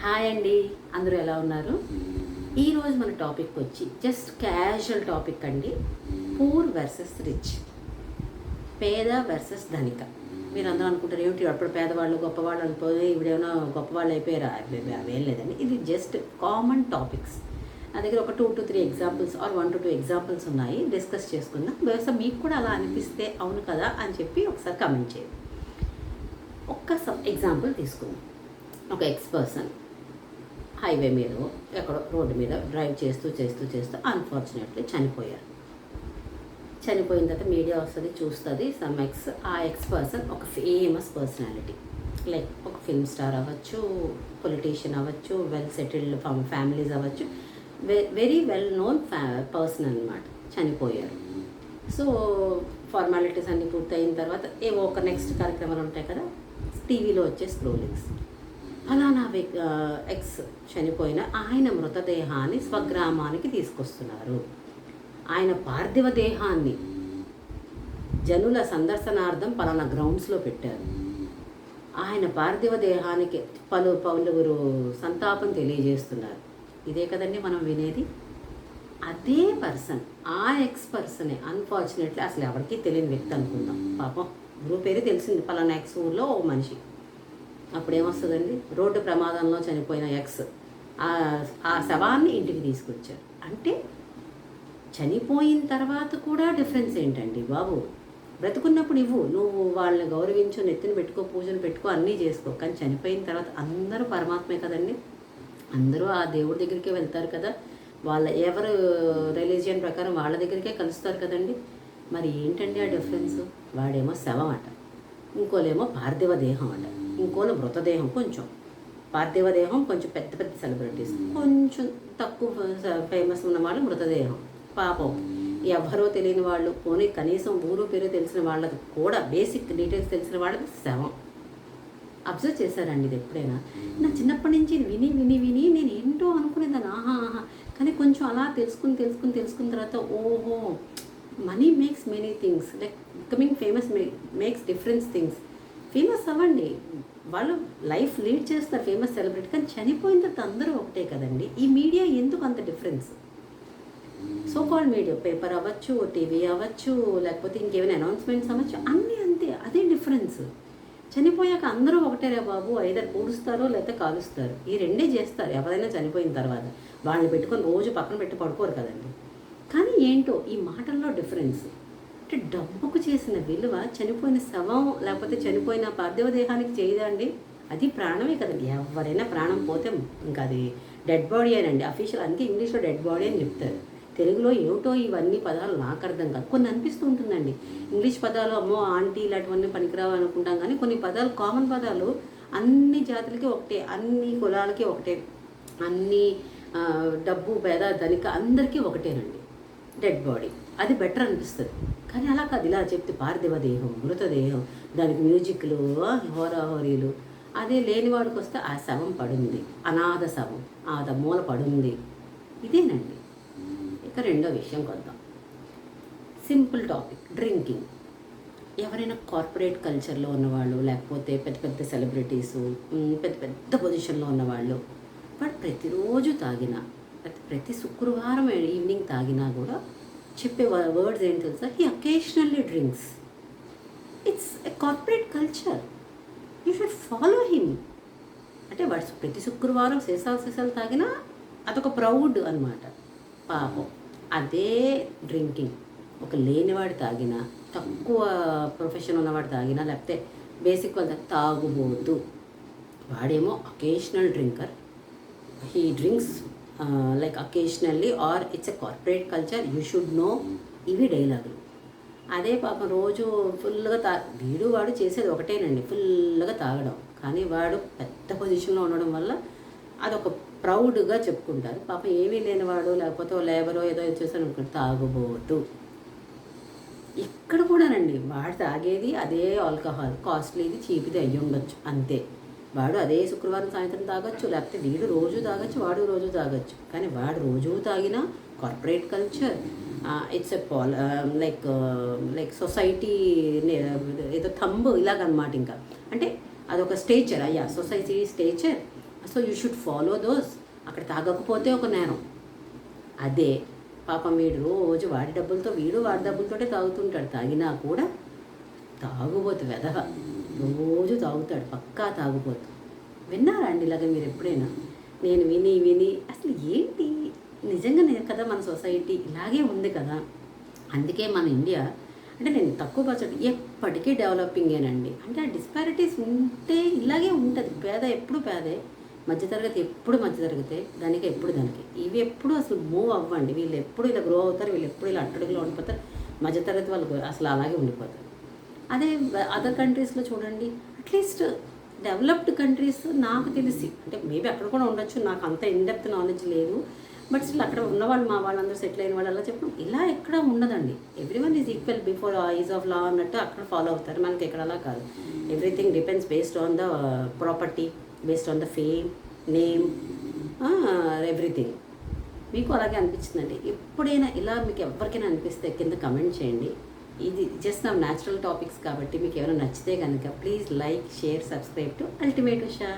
Hi అండి, అందరూ ఎలా ఉన్నారు? ఈరోజు మన టాపిక్ వచ్చి జస్ట్ క్యాజువల్ టాపిక్ అండి. పూర్ వర్సెస్ రిచ్, పేద వర్సెస్ ధనిక. మీరు అందరూ అనుకుంటారు ఏమిటి అప్పుడు పేదవాళ్ళు గొప్పవాళ్ళు అనుకోని ఇవిడేమైనా గొప్పవాళ్ళు అయిపోయారా? అవేం లేదండి. ఇది జస్ట్ కామన్ టాపిక్స్. నా దగ్గర ఒక 2 to 3 examples or 1 to 2 examples ఉన్నాయి, డిస్కస్ చేసుకుందాం. బహుశా మీకు కూడా అలా అనిపిస్తే అవును కదా అని చెప్పి ఒకసారి కమెంట్ చేయండి. ఒక్క ఎగ్జాంపుల్ తీసుకుందాం. ఒక ఎక్స్ పర్సన్ హైవే మీద ఎక్కడో రోడ్డు మీద డ్రైవ్ చేస్తూ చేస్తూ చేస్తూ అన్ఫార్చునేట్లీ చనిపోయారు. చనిపోయిన తర్వాత మీడియా వస్తుంది, చూస్తుంది. ఆ ఎక్స్ పర్సన్ ఒక ఫేమస్ పర్సనాలిటీ, లైక్ ఒక ఫిల్మ్ స్టార్ అవ్వచ్చు, పొలిటీషియన్ అవ్వచ్చు, వెల్ సెటిల్డ్ ఫ్యామిలీస్ అవ్వచ్చు, వెరీ వెల్ నోన్ పర్సన్ అనమాట. చనిపోయారు. సో ఫార్మాలిటీస్ అన్నీ పూర్తయిన తర్వాత ఏవో ఒక నెక్స్ట్ కార్యక్రమాలు ఉంటాయి కదా, టీవీలో వచ్చే స్క్రోలింగ్స్. ఫలానా ఎక్స్ చనిపోయిన ఆయన మృతదేహాన్ని స్వగ్రామానికి తీసుకొస్తున్నారు. ఆయన పార్థివ దేహాన్ని జనుల సందర్శనార్థం పలానా గ్రౌండ్స్లో పెట్టారు. ఆయన పార్థివ దేహానికి పలువురు సంతాపం తెలియజేస్తున్నారు. ఇదే కదండి మనం వినేది. అదే పర్సన్, ఆ ఎక్స్ పర్సనే అన్ఫార్చునేట్లీ అసలు ఎవరికీ తెలియని వ్యక్తి అనుకుందాం. పాపం ఊరు పేరు తెలిసింది, పలానా ఎక్స్ ఊర్లో ఓ మనిషి. అప్పుడు ఏమొస్తుందండి, రోడ్డు ప్రమాదంలో చనిపోయిన ఎక్స్ ఆ శవాన్ని ఇంటికి తీసుకొచ్చారు. అంటే చనిపోయిన తర్వాత కూడా డిఫరెన్స్ ఏంటండి బాబు? బ్రతుకున్నప్పుడు నువ్వు వాళ్ళని గౌరవించు, నెత్తిని పెట్టుకో, పూజలు పెట్టుకో, అన్నీ చేసుకో. కానీ చనిపోయిన తర్వాత అందరూ పరమాత్మే కదండి, అందరూ ఆ దేవుడి దగ్గరికే వెళ్తారు కదా, ఎవరు రిలీజియన్ ప్రకారం వాళ్ళ దగ్గరికే కలుస్తారు కదండి. మరి ఏంటండి ఆ డిఫరెన్స్? వాడేమో శవం అట, ఇంకోలేమో పార్థివ దేహం అట, ఇంకోలో మృతదేహం. కొంచెం పార్థివ దేహం కొంచెం పెద్ద పెద్ద సెలబ్రిటీస్, కొంచెం తక్కువ ఫేమస్ ఉన్న వాళ్ళు మృతదేహం. పాపం ఎవరో తెలియని వాళ్ళు, పోనీ కనీసం ఊరు పేరు తెలిసిన వాళ్ళకి కూడా బేసిక్ డీటెయిల్స్ తెలిసిన వాళ్ళకి శవం. అబ్జర్వ్ చేశారండి ఇది ఎప్పుడైనా? నా చిన్నప్పటి నుంచి విని విని విని నేను ఏంటో అనుకునేదాన్ని, ఆహా. కానీ కొంచెం అలా తెలుసుకున్న తర్వాత ఓహో, money makes many things, like becoming famous makes difference things. Famous అవ్వండి, వాళ్ళు లైఫ్ లీడ్ చేస్తారు ఫేమస్ సెలబ్రిటీ, కానీ చనిపోయిన తర్వాత అందరూ ఒకటే కదండి. ఈ మీడియా ఎందుకు అంత difference? So called media, paper అవ్వచ్చు, టీవీ అవ్వచ్చు, లేకపోతే ఇంకేమైనా అనౌన్స్మెంట్స్ అవ్వచ్చు, అన్నీ అంతే. అదే డిఫరెన్స్. చనిపోయాక అందరూ ఒకటే రే బాబు, ఐదర్ పూడుస్తారో లేకపోతే కాలుస్తారు, ఈ రెండే చేస్తారు ఎవరైనా చనిపోయిన తర్వాత. వాళ్ళని పెట్టుకొని రోజు పక్కన పెట్టి పడుకోరు కదండి. కానీ ఏంటో ఈ మాటల్లో డిఫరెన్స్. అంటే డబ్బుకు చేసిన విలువ చనిపోయిన శవం లేకపోతే చనిపోయిన పార్థివ దేహానికి చేయదండి. అది ప్రాణమే కదండి. ఎవరైనా ప్రాణం పోతే ఇంకా అది డెడ్ బాడీ అనండి అఫీషియల్. అందుకే ఇంగ్లీష్లో డెడ్ బాడీ అని చెప్తారు. తెలుగులో ఏమిటో ఇవన్నీ పదాలు నాకు అర్థం కాదు. కొన్ని అనిపిస్తూ ఉంటుందండి, ఇంగ్లీష్ పదాలు అమ్మో ఆంటీ ఇలాంటివన్నీ పనికిరావు అనుకుంటాం, కానీ కొన్ని పదాలు కామన్ పదాలు అన్ని జాతులకి ఒకటే, అన్ని కులాలకి ఒకటే, అన్ని డబ్బు పేద ధనిక అందరికీ ఒకటేనండి డెడ్ బాడీ. అది బెటర్ అనిపిస్తుంది. కానీ అలా కాదు, ఇలా చెప్తే పార్థివ దేహం, మృతదేహం, దానికి మ్యూజిక్లు, హోరాహోరీలు. అదే లేనివాడికి వస్తే ఆ శవం పడుంది, అనాథ శవం, ఆ మూల పడుంది. ఇదేనండి. ఇక రెండో విషయం కొద్దాం, సింపుల్ టాపిక్, డ్రింకింగ్. ఎవరైనా కార్పొరేట్ కల్చర్లో ఉన్నవాళ్ళు, లేకపోతే పెద్ద పెద్ద సెలబ్రిటీసు, పెద్ద పెద్ద పొజిషన్లో ఉన్నవాళ్ళు, బట్ ప్రతిరోజు తాగినా, ప్రతి శుక్రవారం ఈవినింగ్ తాగినా కూడా చెప్పే వర్డ్స్ ఏంటి తెలుసా? He occasionally drinks. It's a corporate culture, you should follow him. అంటే వాడు ప్రతి శుక్రవారం సీసాలు తాగినా అదొక ప్రౌడ్ అనమాట. పాపం అదే డ్రింకింగ్ ఒక లేనివాడు తాగినా, తక్కువ ప్రొఫెషన్ ఉన్నవాడు తాగినా, లేకపోతే బేసిక్ వాళ్ళ తాగుబోతు, వాడేమో occasional drinker. He drinks like occasionally or it's a corporate culture, you should know. ఇవి డైలాగులు. అదే పాపం రోజు ఫుల్గా వాడు చేసేది ఒకటేనండి, ఫుల్గా తాగడం. కానీ వాడు పెద్ద పొజిషన్లో ఉండడం వల్ల అదొక ప్రౌడ్గా చెప్పుకుంటారు. పాపం ఏమీ లేనివాడు, లేకపోతే లేబరో ఏదో చేశాను అనుకుంటే తాగుబోతు. ఇక్కడ కూడానండి వాడు తాగేది అదే ఆల్కహాల్, కాస్ట్లీది చీప్ది అయ్యి ఉండొచ్చు అంతే. వాడు అదే శుక్రవారం సాయంత్రం తాగొచ్చు, లేకపోతే వీడు రోజు తాగొచ్చు, వాడు రోజు తాగొచ్చు. కానీ వాడు రోజు తాగిన corporate culture, it's a like society ఏదో థంబ్ ఇలాగనమాట. ఇంకా అంటే అదొక స్టేచర్, అయ్యా society stature. So you should follow those. అక్కడ తాగకపోతే ఒక నేరం. అదే పాపం వీడు రోజు వాడి డబ్బులతో వాడి డబ్బులతోటే తాగుతుంటాడు. తాగినా కూడా తాగుబోతు వెధవ, రోజు తాగుతాడు, పక్కా తాగుబోతు. విన్నారా అండి ఇలాగ మీరు ఎప్పుడైనా? నేను విని అసలు ఏంటి నిజంగానే కదా మన సొసైటీ ఇలాగే ఉంది కదా. అందుకే మన ఇండియా అంటే నేను తక్కువ బడ్జెట్ ఎప్పటికీ డెవలపింగేనండి. అంటే ఆ డిస్పారిటీస్ ఉంటే ఇలాగే ఉంటుంది. పేద ఎప్పుడు పేదే, మధ్యతరగతి ఎప్పుడు మధ్యతరగతే, దానికి ఎప్పుడు దానికి. ఇవి ఎప్పుడు అసలు మూవ్ అవ్వండి. వీళ్ళు ఎప్పుడు ఇలా గ్రో అవుతారు, వీళ్ళు ఎప్పుడు ఇలా అట్టడుగులో ఉండిపోతారు. మధ్యతరగతి వాళ్ళు అసలు అలాగే ఉండిపోతారు. అదే అదర్ కంట్రీస్లో చూడండి, అట్లీస్ట్ డెవలప్డ్ కంట్రీస్ నాకు తెలిసి, అంటే మేబీ అక్కడ కూడా ఉండొచ్చు, నాకు అంత ఇన్డెప్త్ నాలెడ్జ్ లేదు, బట్ స్టిల్ అక్కడ ఉన్నవాళ్ళు మా వాళ్ళందరూ సెటిల్ అయిన వాళ్ళు అలా చెప్పడం ఇలా ఎక్కడ ఉండదండి. Everyone is equal before eyes of law అన్నట్టు అక్కడ ఫాలో అవుతారు. మనకి ఎక్కడ అలా కాదు. Everything depends based on the property, based on the fame, name, everything. మీకు అలాగే అనిపించిందండి ఎప్పుడైనా? ఇలా మీకు ఎవరికైనా అనిపిస్తే కింద కమెంట్ చేయండి. ఇది జస్ట్ నా న్యాచురల్ టాపిక్స్ కాబట్టి మీకు ఏమైనా నచ్చితే కనుక please like, share, subscribe to ultimate Usha.